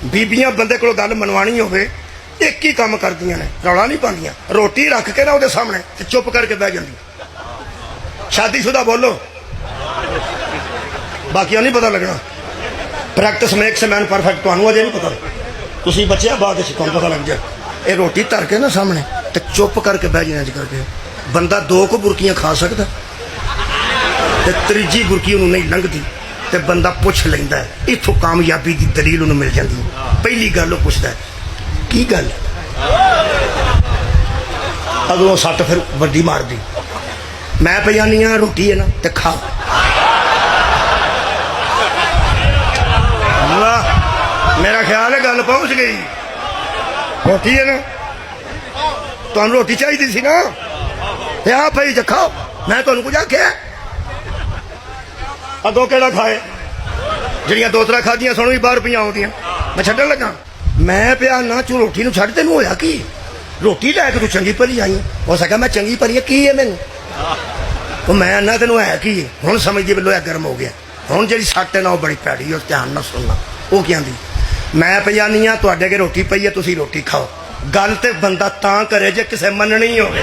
बीबियां बंदे को गल मनवानी हो एक ही काम करदियां ने, रौला नहीं पादियां। रोटी रख के ना उहदे सामने ते चुप करके बह जांदी। शादीशुदा बोलो, बाकी नहीं पता लगना। प्रैक्टिस मेक्स मैन परफेक्ट, तुहानू अजे नहीं पता, तुसीं बच्चे बाद तुहानू पता लग जाए। ये रोटी धर के ना सामने ते चुप करके बह जाना करके बंदा 2 को बुरकियां खा सकता ते तीजी बुरकी उन्होंने नहीं लंघती ते बंदा पुछ लैंदा है। इत्थों कामयाबी की दलील उन्होंने मिल जाती। पहली गल पुछदा है की गल, अगलों सट फिर वड्डी मार दी। मैं पई आनी हाँ रोटी है ना ते खा। मेरा ख्याल है गल पहुंच गई। रोटी है ना, तुहानू रोटी चाहिए सी ना, आ भाई ज खाओ। मैं तुहानू कुछ आख्या अगों केड़ा खाए, जड़ियां 2-3 खादियां सुनो भी 12 रुपया आउंदियां, मैं छड्डन लगा। मैं पिया ना तू रोटी नू छड्ड, तेनू होया की? रोटी लैके तू चंगी भली आई, हो सका मैं चंगी भली की है मैनू, तो मैं ना तेनू है की हुण समझदी लोहा गर्म हो गया। हुण जिहड़ी सट है ना वो बड़ी पैड़ी है, ध्यान नाल सुनना। वो कहंदी मैं पई आनी हाँ तुहाडे अगे रोटी पई है, तुसीं रोटी खाओ। गल ते बंदा तां करे जे किसे मननी होवे।